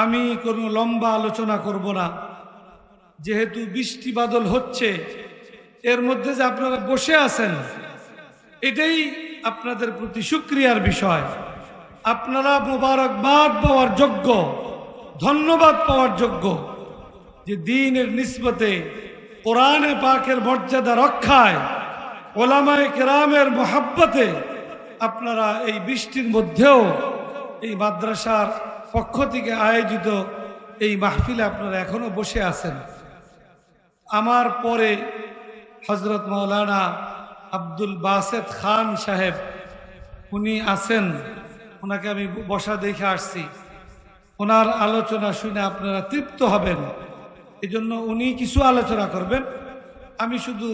আমি কোনো লম্বা আলোচনা করব না, যেহেতু বৃষ্টি বাদল হচ্ছে, এর মধ্যে যে আপনারা বসে আছেন এটাই আপনাদের প্রতি শুকরিয়ার বিষয়। আপনারা মোবারকবাদ পাওয়ার যোগ্য, ধন্যবাদ পাওয়ার যোগ্য যে দ্বীনের নিসবতে কোরআনে পাকের মর্যাদা রক্ষায় ওলামায়ে কেরামের মহাব্বতে আপনারা এই বৃষ্টির মধ্যেও এই মাদ্রাসার পক্ষ থেকে আয়োজিত এই মাহফিলে আপনারা এখনো বসে আছেন। আমার পরে হযরত মাওলানা আব্দুল বাসেত খান সাহেব উনি আছেন, ওনাকে আমি বসা দেখে আসছি। ওনার আলোচনা শুনে আপনারা তৃপ্ত হবেন, এজন্য উনি কিছু আলোচনা করবেন। আমি শুধু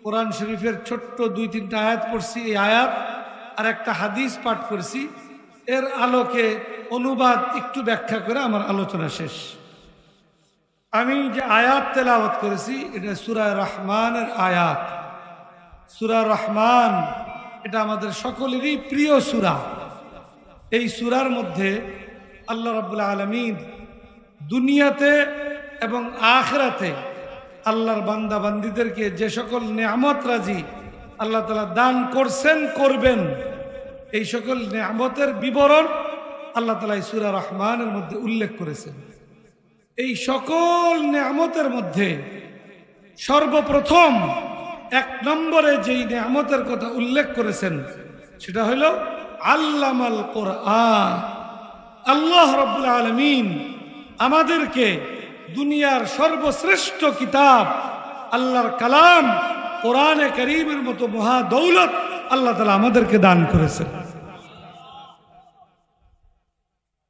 কোরআন শরীফের ছোট্ট 2-3টা আয়াত পড়ছি, এই আয়াত আর একটা হাদিস পাঠ করছি, এর আলোকে অনুবাদ একটু ব্যাখ্যা করে আমার আলোচনা শেষ। আমি যে আয়াত তেলাওয়াত করেছি এটা সূরা রহমানের আয়াত। সূরা রহমান এটা আমাদের সকলেরই প্রিয় সূরা। এই সূরার মধ্যে আল্লাহ রাব্বুল আলামিন দুনিয়াতে এবং আখিরাতে আল্লাহর বান্দা বান্দীদেরকে যে সকল নেয়ামত রাজি আল্লাহ তাআলা দান করছেন, করবেন, এই সকল নেয়ামতের বিবরণ আল্লাহ তাআলা এই সূরা রহমানের মধ্যে উল্লেখ করেছেন। এই সকল নেয়ামতের মধ্যে সর্বপ্রথম 1 নম্বরে যেই নেয়ামতের কথা উল্লেখ করেছেন সেটা হলো আল্লামাল কোরআন। আল্লাহ রাব্বুল আলামিন আমাদেরকে দুনিয়ার সর্বশ্রেষ্ঠ কিতাব আল্লাহর কালাম কোরআনে কারীমের মতো মহা দৌলত আল্লাহ তাআলা আমাদেরকে দান করেছেন।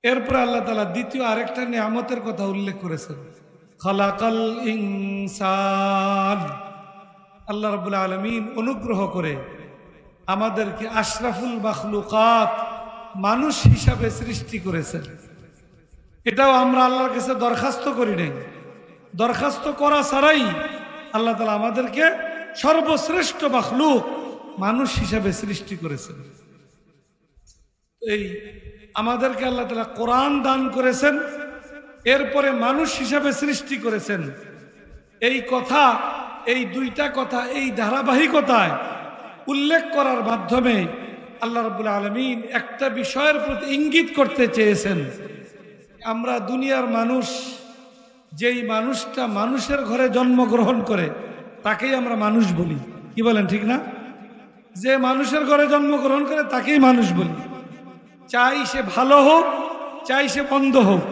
এরপর আল্লাহ তাআলা দ্বিতীয় আরেকটা নিয়ামতের কথা উল্লেখ করেছেন, খালাকাল ইনসান। আল্লাহ রাব্বুল আলামিন অনুগ্রহ করে আমাদেরকে আশরাফুল মাখলুকাত মানুষ হিসাবে সৃষ্টি করেছেন। এটাও আমরা আল্লাহর কাছে দরখাস্ত করি নাই, দরখাস্ত করা ছাড়াই আল্লাহ তাআলা আমাদেরকে সর্বশ্রেষ্ঠ মাখলুক মানুষ হিসাবে সৃষ্টি করেছেন। এই আমাদেরকে আল্লাহ তাআলা কোরআন দান করেছেন, এরপরে মানুষ হিসাবে সৃষ্টি করেছেন। এই কথা, এই 2টা কথা এই ধারাবাহিকতায় উল্লেখ করার মাধ্যমে আল্লাহ রাব্বুল আলামিন একটা বিষয়ের প্রতি ইঙ্গিত করতে চেয়েছেন। আমরা দুনিয়ার মানুষ, যেই মানুষটা মানুষের ঘরে জন্মগ্রহণ করে তাকেই আমরা মানুষ বলি, কি বলেন ঠিক না? যে মানুষের ঘরে জন্মগ্রহণ করে তাকেই মানুষ বলি। চাই সে ভালো হোক, চাই সে মন্দ হোক,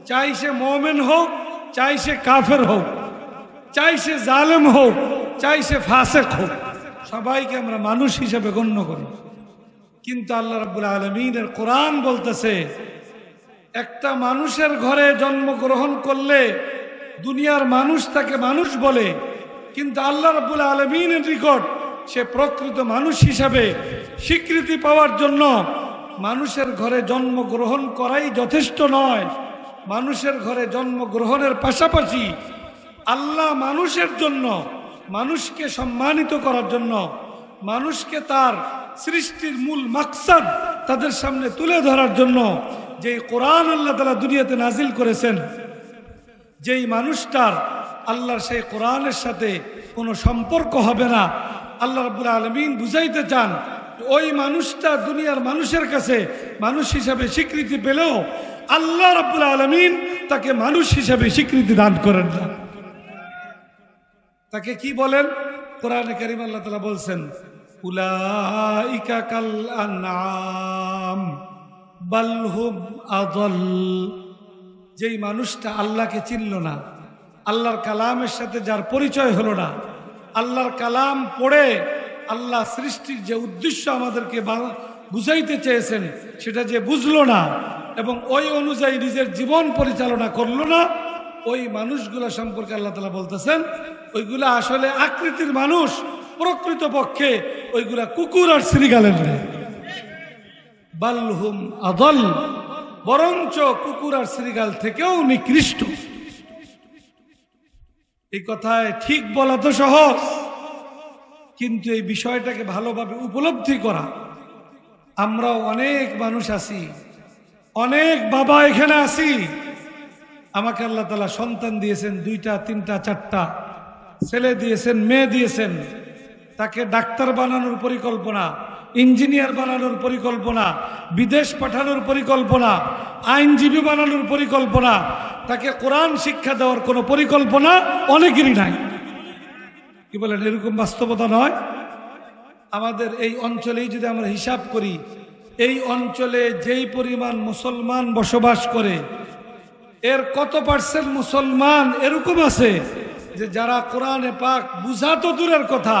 চাই সে মুমিন হোক, চাই সে কাফের হোক, চাই সে জালেম হোক, চাই সে ফাসিক হোক, সবাইকে আমরা মানুষ হিসেবে গণ্য করি। কিন্তু আল্লাহ রাব্বুল আলামিনের কোরআন বলতেছে একটা মানুষের ঘরে জন্মগ্রহণ করলে দুনিয়ার মানুষ তাকে মানুষ বলে, কিন্তু আল্লাহ রাব্বুল আলামিনের নিকট সে প্রকৃত মানুষ হিসাবে স্বীকৃতি পাওয়ার জন্য মানুষের ঘরে জন্মগ্রহণ করাই যথেষ্ট নয়। মানুষের ঘরে জন্মগ্রহণের পাশাপাশি আল্লাহ মানুষের জন্য, মানুষকে সম্মানিত করার জন্য, মানুষকে তার সৃষ্টির মূল মাকসাদ তাদের সামনে তুলে ধরার জন্য যে কোরআন আল্লাহ তাআলা দুনিয়াতে নাজিল করেছেন, যেই মানুষটার আল্লাহর সেই কোরআনের সাথে কোনো সম্পর্ক হবে না, আল্লাহ রাব্বুল আলামিন বুঝাইতে চান ওই মানুষটা দুনিয়ার মানুষের কাছে মানুষ হিসাবে স্বীকৃতি পেলেও আল্লাহ রাব্বুল আলামিন তাকে মানুষ হিসাবে স্বীকৃতি দান করেন না। তাকে কি বলেন? কোরআনে কারীম আল্লাহ তাআলা বলছেন উলাইকা কাল আনআম বাল হুম আযাল। যেই মানুষটা আল্লাহকে চিনল না, আল্লাহর কালামের সাথে যার পরিচয় হলো না, আল্লাহর কালাম পড়ে আল্লাহ সৃষ্টির যে উদ্দেশ্য আমাদেরকে বুঝাইতে চেয়েছেন সেটা যে বুঝলো না এবং ওই অনুযায়ী নিজের জীবন পরিচালনা করলো না, ওই মানুষগুলো সম্পর্কে আল্লাহ তাআলা বলতেছেন ওইগুলা আসলে আকৃতির মানুষ, প্রকৃত পক্ষে ওইগুলা কুকুর আর শ্রীগালের নেই। বাল হুম আযাল, বরঞ্চ কুকুর আর শ্রীগাল থেকেও নিকৃষ্ট। এই কথায় ঠিক বলা তো সহজ, কিন্তু এই বিষয়টাকে ভালোভাবে উপলব্ধি করা, আমরাও অনেক মানুষ আছি, অনেক বাবা এখানে আছি আমাকে আল্লাহ তাআলা সন্তান দিয়েছেন, 2টা 3টা 4টা ছেলে দিয়েছেন, মেয়ে দিয়েছেন। তাকে ডাক্তার বানানোর পরিকল্পনা, ইঞ্জিনিয়ার বানানোর পরিকল্পনা, বিদেশ পাঠানোর পরিকল্পনা, আইনজীবী বানানোর পরিকল্পনা, তাকে কোরআন শিক্ষা দেওয়ার কোনো পরিকল্পনা অনেকেরই নাই। কি বলেন, এরকম বাস্তবতা নয়? আমাদের এই অঞ্চলেই যদি আমরা হিসাব করি, এই অঞ্চলে যেই পরিমাণ মুসলমান বসবাস করে, এর কত পার্সেন্ট মুসলমান এরকম আছে যে যারা কোরআনে পাক বুঝা তো দূরের কথা,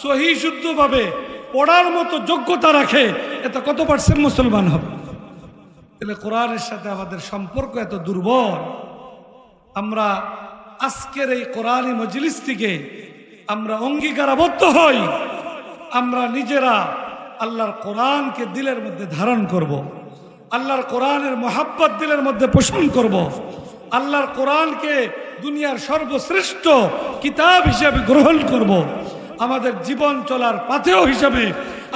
সহি শুদ্ধভাবে পড়ার মতো যোগ্যতা রাখে, এটা কত পার্সেন্ট মুসলমান হবে? তাহলে কোরআনের সাথে আমাদের সম্পর্ক এত দুর্বল। আমরা আজকের এই কোরআনী মজলিস থেকে আমরা অঙ্গীকারাবদ্ধ হই, আমরা নিজেরা আল্লাহর কোরআনকে দিলের মধ্যে ধারণ করব, আল্লাহর কোরআনের মহাব্বত দিলের মধ্যে পোষণ করব, আল্লাহর কোরআনকে দুনিয়ার সর্বশ্রেষ্ঠ কিতাব হিসেবে গ্রহণ করব, আমাদের জীবন চলার পাথেয় হিসাবে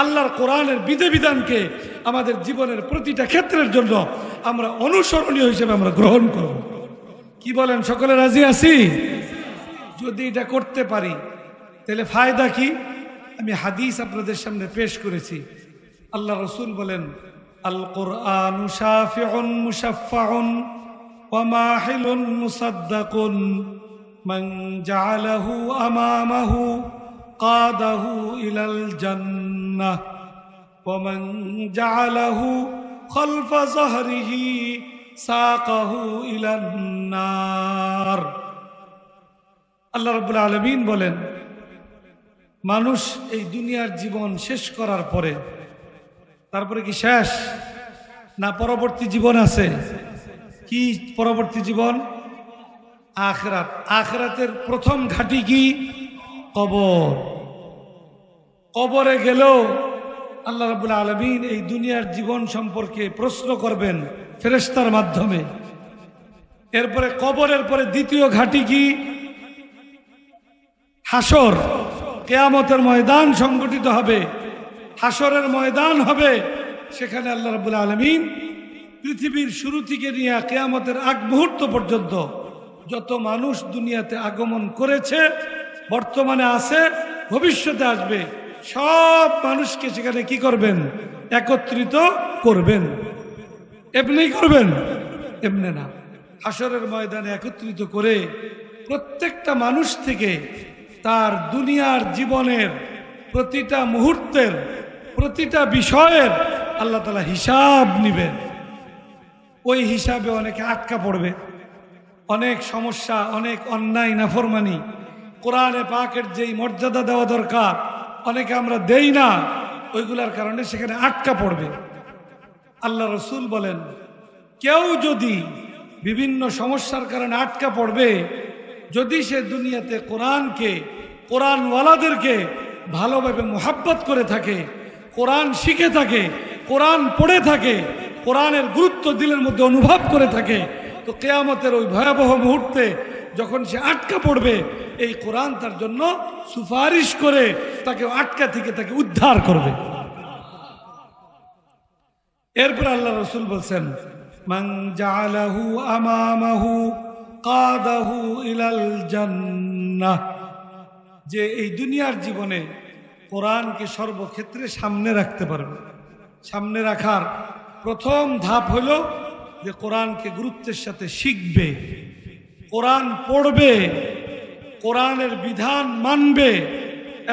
আল্লাহর কোরআনের বিধিবিধানকে আমাদের জীবনের প্রতিটা ক্ষেত্রের জন্য আমরা অনুসরণীয় হিসেবে আমরা গ্রহণ করব। কি বলেন, সকলে রাজি আছি? যদি এটা করতে পারি তাহলে ফায়দা কি? আমি হাদিস আপনাদের সামনে পেশ করেছি। আল্লাহ রসুল বলেন, আল কোরআনু শাফিউন মুশাফফাউন ওয়া মাহিলুন মুসাদ্দাকুন মান জাআলাহু আমামাহু কাদাহু ইলাল জান্নাহ ওয়া মান জাআলাহু খালফা যাহরিহি সাকাহু ইলান নার। আল্লাহ রাব্বুল আলামিন বলেন, মানুষ এই দুনিয়ার জীবন শেষ করার পরে, তারপরে কি শেষ না পরবর্তী জীবন আছে? কি পরবর্তী জীবন? আখিরাত। আখিরাতের প্রথম ঘাঁটি কি? কবর। কবরে গেলেও আল্লাহ রাব্বুল আলামিন এই দুনিয়ার জীবন সম্পর্কে প্রশ্ন করবেন ফেরেশতার মাধ্যমে। এরপরে কবরের পরে দ্বিতীয় ঘাঁটি কি? হাসর। কিয়ামতের ময়দান সংগঠিত হবে, হাসরের ময়দান হবে। সেখানে আল্লাহ রাব্বুল আলামিন পৃথিবীর শুরু থেকে নিয়ে কিয়ামতের আগ মুহূর্ত পর্যন্ত যত মানুষ দুনিয়াতে আগমন করেছে, বর্তমানে আছে, ভবিষ্যতে আসবে, সব মানুষকে সেখানে কি করবেন? একত্রিত করবেন। এমনি করবেন? এমনি না, হাসরের ময়দানে একত্রিত করে প্রত্যেকটা মানুষ থেকে তার দুনিয়ার জীবনের প্রতিটা মুহূর্তের প্রতিটা বিষয়ের আল্লাহ তাআলা হিসাব নিবেন। ওই হিসাবে অনেকে আটকা পড়বে, অনেক সমস্যা, অনেক অন্যায় নাফরমানি, কোরআনে পাকের যেই মর্যাদা দেওয়া দরকার অনেকে আমরা দেই না, ওইগুলার কারণে সেখানে আটকা পড়বে। আল্লাহ রসুল বলেন, কেউ যদি বিভিন্ন সমস্যার কারণে আটকা পড়বে, যদি সে দুনিয়াতে কোরআনকে, কোরআনওয়ালাদেরকে ভালোভাবে মোহাব্বত করে থাকে, কোরআন শিখে থাকে, কোরআন পড়ে থাকে, কোরআনের গুরুত্ব দিলের মধ্যে অনুভব করে থাকে, তো কিয়ামতের ওই ভয়াবহ মুহূর্তে যখন সে আটকা পড়বে, এই কোরআন তার জন্য সুপারিশ করে তাকে আটকা থেকে তাকে উদ্ধার করবে। এরপর আল্লাহ রসুল বলছেন, মান জাআলাহু আমামাহু কাদাহু ইলাল জান্নাহ। যে এই দুনিয়ার জীবনে কোরআনকে সর্বক্ষেত্রে সামনে রাখতে পারবে। সামনে রাখার প্রথম ধাপ হলো যে কোরআনকে গুরুত্বের সাথে শিখবে, কোরআন পড়বে, কোরআনের বিধান মানবে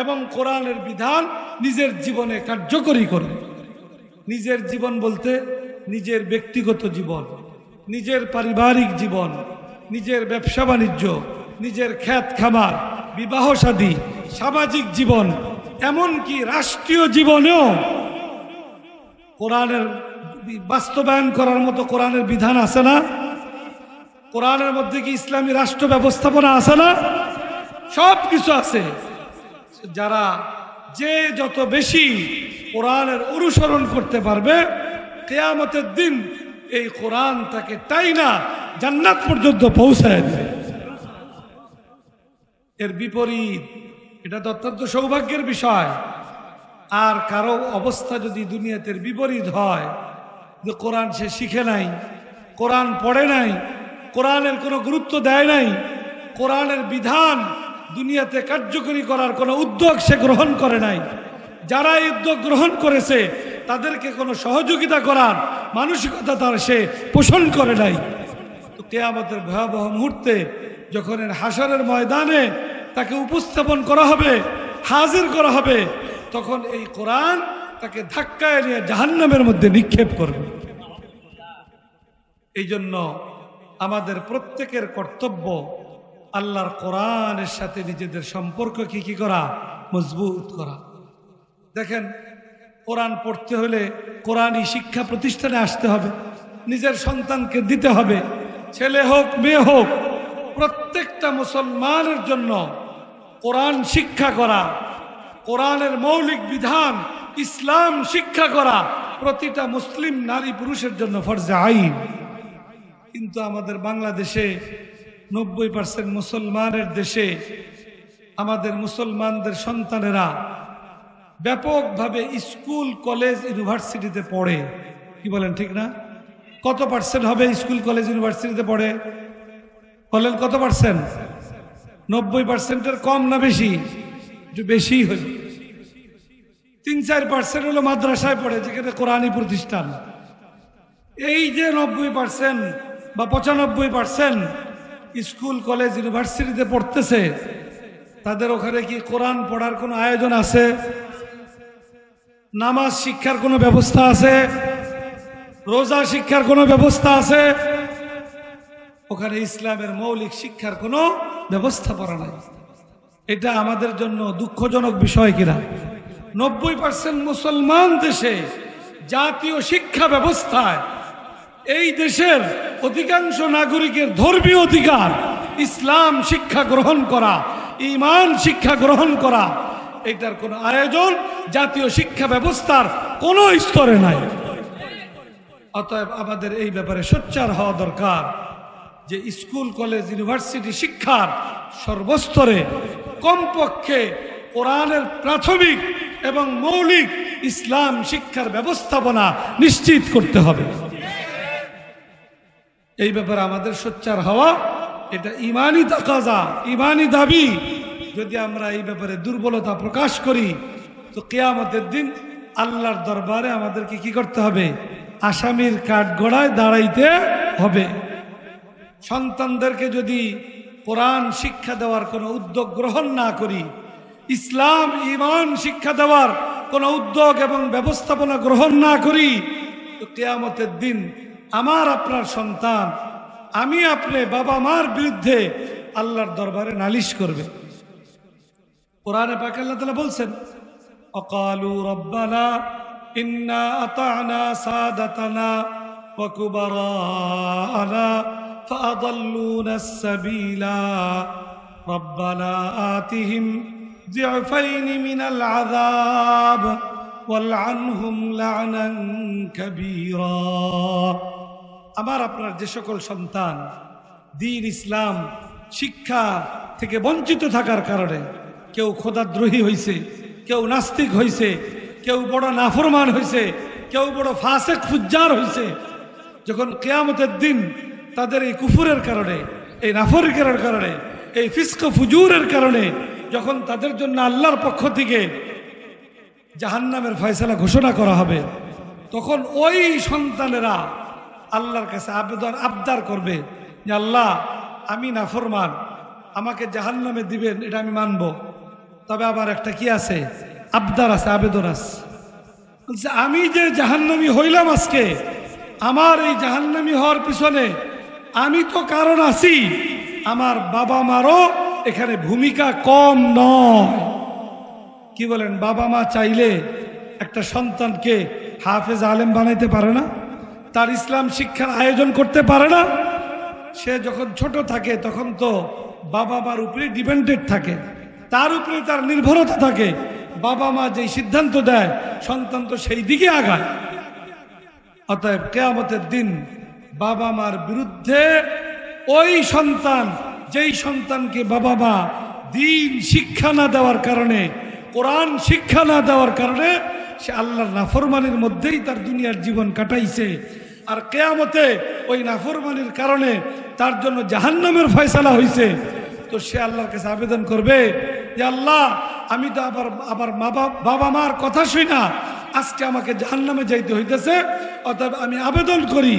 এবং কোরআনের বিধান নিজের জীবনে কার্যকরী করবে। নিজের জীবন বলতে নিজের ব্যক্তিগত জীবন, নিজের পারিবারিক জীবন, নিজের ব্যবসা বাণিজ্য, নিজের ক্ষেত খামার, বিবাহ শাদী, সামাজিক জীবন, এমনকি রাষ্ট্রীয় জীবনেও কোরআনের বাস্তবায়ন করার মতো কোরআনের বিধান আছে না? কোরআনের মধ্যে কি ইসলামী রাষ্ট্র ব্যবস্থাপনা আছে না? সব কিছু আছে। যারা যে যত বেশি কোরআনের অনুসরণ করতে পারবে, কিয়ামতের দিন এই কোরআন তাকে টাইনা জান্নাত পর্যন্ত পৌঁছায় দেবে। এর বিপরীত, এটা তো অত্যন্ত সৌভাগ্যের বিষয়। আর কারো অবস্থা যদি দুনিয়াতে বিপরীত হয়, যে কোরআন সে শিখে নাই, কোরআন পড়ে নাই, কোরআনের কোনো গুরুত্ব দেয় নাই, কোরআনের বিধান দুনিয়াতে কার্যকরী করার কোনো উদ্যোগ সে গ্রহণ করে নাই। যারা এই উদ্যোগ গ্রহণ করেছে তাদেরকে কোনো সহযোগিতা করার মানসিকতা তার সে পোষণ করে নাই। তো কিয়ামতের ভয়াবহ মুহূর্তে যখন হাশরের ময়দানে তাকে উপস্থাপন করা হবে, হাজির করা হবে, তখন এই কোরআন তাকে ধাক্কায় নিয়ে জাহান্নামের মধ্যে নিক্ষেপ করবে। এই জন্য আমাদের প্রত্যেকের কর্তব্য আল্লাহর কোরআনের সাথে নিজেদের সম্পর্ক কি করা, মজবুত করা। দেখেন, কোরআন পড়তে হলে কোরআনই শিক্ষা প্রতিষ্ঠানে আসতে হবে, নিজের সন্তানকে দিতে হবে, ছেলে হোক মেয়ে হোক, প্রত্যেকটা মুসলমানের জন্য কোরআন শিক্ষা করা, কোরআনের মৌলিক বিধান ইসলাম শিক্ষা করা প্রতিটা মুসলিম নারী পুরুষের জন্য ফরজে আইন। কিন্তু আমাদের বাংলাদেশে 90% মুসলমানের দেশে আমাদের মুসলমানদের সন্তানেরা ব্যাপকভাবে স্কুল কলেজ ইউনিভার্সিটিতে পড়ে। কি বলেন, ঠিক না? কত পার্সেন্ট হবে স্কুল কলেজ ইউনিভার্সিটিতে পড়ে? বলেন কত পার্সেন্ট? 90%-এর কম না বেশি? একটু বেশি হল। 3-4% হলো মাদ্রাসায় পড়ে, যেখানে কোরআনী প্রতিষ্ঠান। এই যে 90% বা 95% স্কুল কলেজ ইউনিভার্সিটিতে পড়তেছে, তাদের ওখানে কি কোরআন পড়ার কোনো আয়োজন আছে? নামাজ শিক্ষার কোনো ব্যবস্থা আছে? রোজা শিক্ষার কোনো ব্যবস্থা আছে? ওখানে ইসলামের মৌলিক শিক্ষার কোনো ব্যবস্থা করা নাই। এটা আমাদের জন্য দুঃখজনক বিষয় কিনা? 90% মুসলমান দেশে জাতীয় শিক্ষা ব্যবস্থায় এই দেশের অধিকাংশ নাগরিকের ধর্মীয় অধিকার ইসলাম শিক্ষা গ্রহণ করা, ঈমান শিক্ষা গ্রহণ করা, এটার কোনো আয়োজন জাতীয় শিক্ষা ব্যবস্থার কোনো স্তরে নাই। অতএব আমাদের এই ব্যাপারে সোচ্চার হওয়া দরকার যে স্কুল কলেজ ইউনিভার্সিটি শিক্ষার সর্বস্তরে কমপক্ষে কোরআনের প্রাথমিক এবং মৌলিক ইসলাম শিক্ষার ব্যবস্থাপনা নিশ্চিত করতে হবে। এই ব্যাপারে আমাদের সোচ্চার হওয়া এটা ইমানি তাকাজা, ইমানি দাবি। যদি আমরা এই ব্যাপারে দুর্বলতা প্রকাশ করি তো কিয়ামতের দিন আল্লাহর দরবারে আমাদেরকে কি করতে হবে? আসামির কাঠগড়ায় দাঁড়াইতে হবে। সন্তানদেরকে যদি কোরআন শিক্ষা দেওয়ার কোনো উদ্যোগ গ্রহণ না করি, ইসলাম ঈমান শিক্ষা দেওয়ার কোনো উদ্যোগ এবং ব্যবস্থাপনা গ্রহণ না করি, তো কিয়ামতের দিন আমার আপনার সন্তান, আমি আপনি বাবা মার বিরুদ্ধে আল্লাহর দরবারে নালিশ করবে। কোরআনে পাকে আল্লাহ তাআলা বলছেন, অকালু রব্বানা ইন্না আতা'না সাদাতানা ওয়া কুবারানা ফাআদাল্লুনা আস-সাবিলা রব্বানা আতিহিম যি'ফাইনি মিনাল আযাব ওয়ালআনহুম লা'নান কাবীরা। আমার আপনার যে সকল সন্তান দ্বীন ইসলাম শিক্ষা থেকে বঞ্চিত থাকার কারণে কেউ খোদাদ্রোহী হয়েছে, কেউ নাস্তিক হয়েছে, কেউ বড় নাফরমান হয়েছে, কেউ বড় ফাসেক ফুজ্জার হয়েছে, যখন কিয়ামতের দিন তাদের এই কুফুরের কারণে, এই নাফরমানির কারণে, এই ফিস্ক ফুজুরের কারণে যখন তাদের জন্য আল্লাহর পক্ষ থেকে জাহান্নামের ফয়সালা ঘোষণা করা হবে, তখন ওই সন্তানেরা আল্লাহর কাছে আবদার করবে যে আল্লাহ, আমি নাফরমান, আমাকে জাহান্নামে দিবেন, এটা আমি মানব, তবে আবার একটা কি আছে, আবদার আছে, আবেদন আছে। বলছে আমি যে জাহান্নামী হইলাম আজকে, আমার এই জাহান্নামী হওয়ার পিছনে আমি তো কারণ আছি, আমার বাবা মারও এখানে ভূমিকা কম নয়। কি বলেন? বাবা মা চাইলে একটা সন্তানকে হাফেজ আলেম বানাইতে পারে না? তার ইসলাম শিক্ষার আয়োজন করতে পারে না? সে যখন ছোট থাকে তখন তো বাবা মার উপরে ডিপেন্ডেন্ট থাকে, তার উপরে তার নির্ভরতা থাকে। বাবা মা যেই সিদ্ধান্ত দেয় সন্তান তো সেই দিকে আগায়। অতএব কিয়ামতের দিন বাবা মার বিরুদ্ধে ওই সন্তান, যেই সন্তানকে বাবা মা দ্বীন শিক্ষা না দেওয়ার কারণে, কোরআন শিক্ষা না দেওয়ার কারণে সে আল্লাহর নাফরমানির মধ্যেই তার দুনিয়ার জীবন কাটাইছে, আর কিয়ামতে ওই নাফরমানির কারণে তার জন্য জাহান্নামের ফয়সালা হয়েছে, তো সে আল্লাহর কাছে আবেদন করবে যে আল্লাহ, আমি তো আবার বাবা মার কথা শুই না, আজকে আমাকে জাহান্নামে যাইতে হইতেছে, অতএব আমি আবেদন করি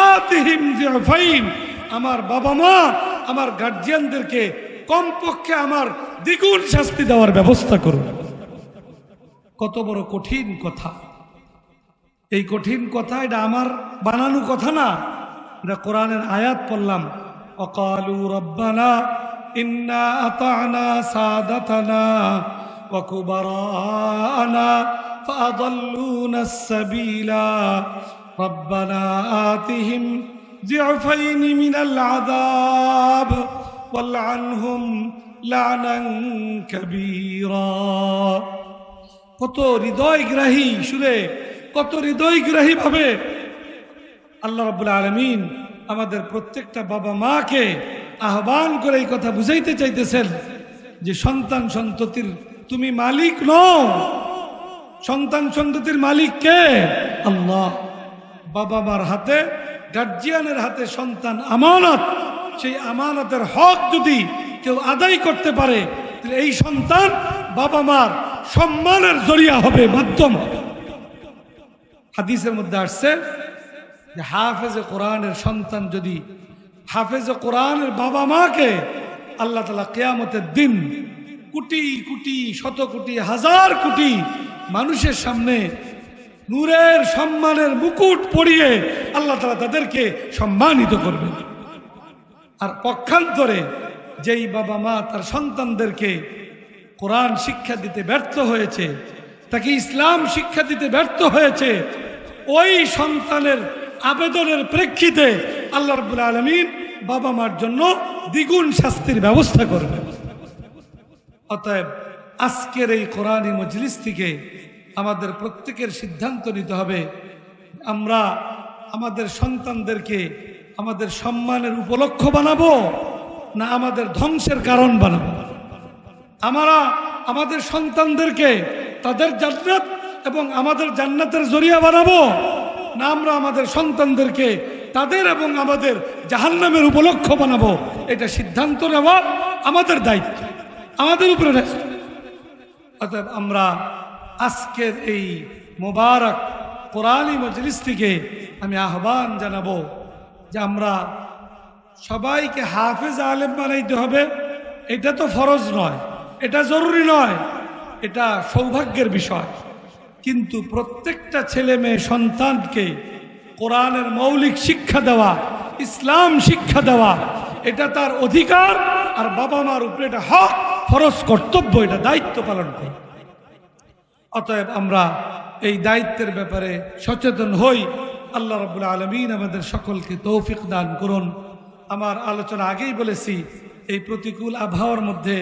আতিহিম যিফাইন, আমার বাবা মা আমার গার্জিয়ানদেরকে কমপক্ষে আমার দ্বিগুণ শাস্তি দেওয়ার ব্যবস্থা করুন। কত বড় কঠিন কথা! এই কঠিন কথা এটা আমার বানানো কথা না, এটা কোরআনের আয়াত পড়লাম। ওয়াকালু রব্বানা ইন্না আতা'না সাদাতানা ওয়া কুবারানা ফাআদাল্লুনা আস-সাবিলা রব্বানা আতিহিম যিফাইন মিনাল আযাব ওয়ালআনহুম লা'নান কাবীরা। কত হৃদয়গ্রাহী সুরে, কত হৃদয়গ্রাহী ভাবে আল্লাহ রাব্বুল আলামিন আমাদের প্রত্যেকটা বাবা মাকে আহ্বান করে এই কথা বুঝাইতে চাইতেছেন যে সন্তান সন্ততির তুমি মালিক নও, সন্তান সন্ততির মালিক কে? আল্লাহ। বাবা মার হাতে, গার্জিয়ানের হাতে সন্তান আমানত, সেই আমানতের হক যদি কেউ আদায় করতে পারে তাহলে এই সন্তান বাবা মার সম্মানের জরিয়া হবে, মাধ্যম হবে। হাদিসের মধ্যে আসছে যে হাফেজে কোরআনের সন্তান যদি হাফেজে কোরআনের বাবা মাকে আল্লাহ তাআলা কিয়ামতের দিন কোটি কোটি, শত কোটি, হাজার কোটি মানুষের সামনে নূরের সম্মানের মুকুট পরিয়ে আল্লাহ তাআলা তাদেরকে সম্মানিত করবেন। আর পক্ষান্তরে যেই বাবা মা তার সন্তানদেরকে কোরআন শিক্ষা দিতে ব্যর্থ হয়েছে, তাকে ইসলাম শিক্ষা দিতে ব্যর্থ হয়েছে, ওই সন্তানের আবেদনের প্রেক্ষিতে আল্লাহ রাব্বুল আলামিন বাবা মার জন্য দ্বিগুণ শাস্তির ব্যবস্থা করবেন। অতএব আজকের এই কোরআনী মজলিস থেকে আমাদের প্রত্যেকের সিদ্ধান্ত নিতে হবে, আমরা আমাদের সন্তানদেরকে আমাদের সম্মানের উপলক্ষ বানাবো না আমাদের ধ্বংসের কারণ বানাবো। আমরা আমাদের সন্তানদেরকে তাদের জান্নাত এবং আমাদের জান্নাতের জরিয়া বানাবো না আমরা আমাদের সন্তানদেরকে তাদের এবং আমাদের জাহান্নামের উপলক্ষ বানাবো। এটা সিদ্ধান্ত নেওয়া আমাদের দায়িত্ব, আমাদের উপরে ন্যস্ত। অতএব আমরা আজকের এই মোবারক কোরআনী মজলিস থেকে আমি আহ্বান জানাবো যে আমরা সবাইকে হাফেজ আলেম বানাইতে হবে, এটা তো ফরজ নয়, এটা জরুরি নয়, এটা সৌভাগ্যের বিষয়। কিন্তু প্রত্যেকটা ছেলে মেয়ে সন্তানকে কোরআনের মৌলিক শিক্ষা দেওয়া, ইসলাম শিক্ষা দেওয়া, এটা তার অধিকার। আর বাবা মার উপরে এটা হক, ফরজ, কর্তব্য, এটা দায়িত্ব পালন করে। অতএব আমরা এই দায়িত্বের ব্যাপারে সচেতন হই। আল্লাহ রাব্বুল আলামিন আমাদের সকলকে তৌফিক দান করুন। আমার আলোচনা আগেই বলেছি, এই প্রতিকূল আবহাওয়ার মধ্যে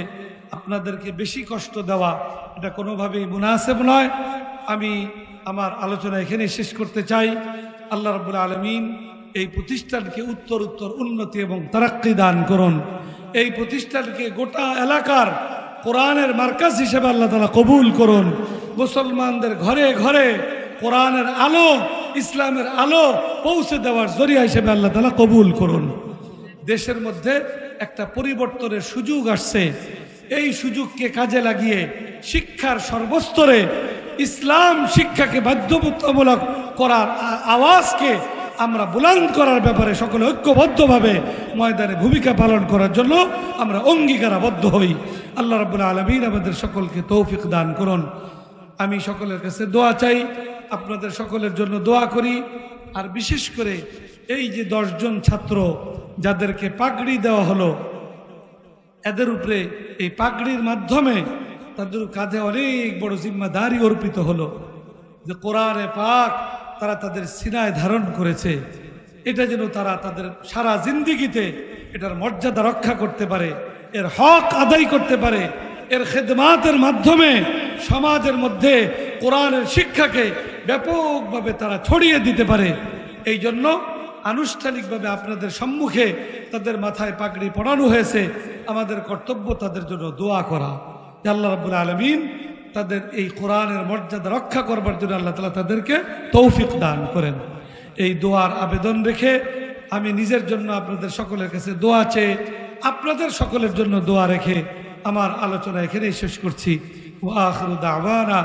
আপনাদেরকে বেশি কষ্ট দেওয়া এটা কোনোভাবেই মুনাসেব নয়। আমি আমার আলোচনা এখানে শেষ করতে চাই। আল্লাহ রাব্বুল আলামিন এই প্রতিষ্ঠানকে উত্তর উন্নতি এবং তারাক্কি দান করুন। এই প্রতিষ্ঠানকে গোটা এলাকার কোরআনের মার্কাজ হিসেবে আল্লাহ তাআলা কবুল করুন। মুসলমানদের ঘরে ঘরে কোরআনের আলো, ইসলামের আলো পৌঁছে দেওয়ার জরিয়া হিসেবে আল্লাহ তাআলা কবুল করুন। দেশের মধ্যে একটা পরিবর্তনের সুযোগ আসছে, এই সুযোগকে কাজে লাগিয়ে শিক্ষার সর্বস্তরে ইসলাম শিক্ষাকে বাধ্যবাধকতামূলক করার আওয়াজকে আমরা বুলন্দ করার ব্যাপারে সকলে ঐক্যবদ্ধভাবে ময়দানে ভূমিকা পালন করার জন্য আমরা অঙ্গীকারাবদ্ধ হই। আল্লাহ রাব্বুল আলামিন আমাদের সকলকে তৌফিক দান করুন। আমি সকলের কাছে দোয়া চাই, আপনাদের সকলের জন্য দোয়া করি। আর বিশেষ করে এই যে 10 জন ছাত্র যাদেরকে পাগড়ি দেওয়া হলো, এদের উপরে এই পাগড়ির মাধ্যমে তাদের কাঁধে অনেক বড় জিম্মাদারি অর্পিত হলো যে কোরআনে পাক তারা তাদের সিনায় ধারণ করেছে। এটা যেন তারা তাদের সারা জিন্দিগিতে এটার মর্যাদা রক্ষা করতে পারে, এর হক আদায় করতে পারে, এর খেদমাতের মাধ্যমে সমাজের মধ্যে কোরআনের শিক্ষাকে ব্যাপকভাবে তারা ছড়িয়ে দিতে পারে। এই জন্য আনুষ্ঠানিকভাবে আপনাদের সম্মুখে তাদের মাথায় পাগড়ি পরানো হয়েছে। আমাদের কর্তব্য তাদের জন্য দোয়া করা, যে আল্লাহ রাব্বুল আলামিন তাদের এই কোরআনের মর্যাদা রক্ষা করবার জন্য আল্লাহ তাআলা তাদেরকে তৌফিক দান করেন। এই দোয়ার আবেদন রেখে আমি নিজের জন্য আপনাদের সকলের কাছে দোয়া চেয়ে আপনাদের সকলের জন্য দোয়া রেখে আমার আলোচনা এখানেই শেষ করছি। ওয়া আখিরু দাওয়ানা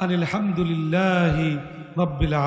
আনিল হামদুলিল্লাহি রাব্বিল আলামিন।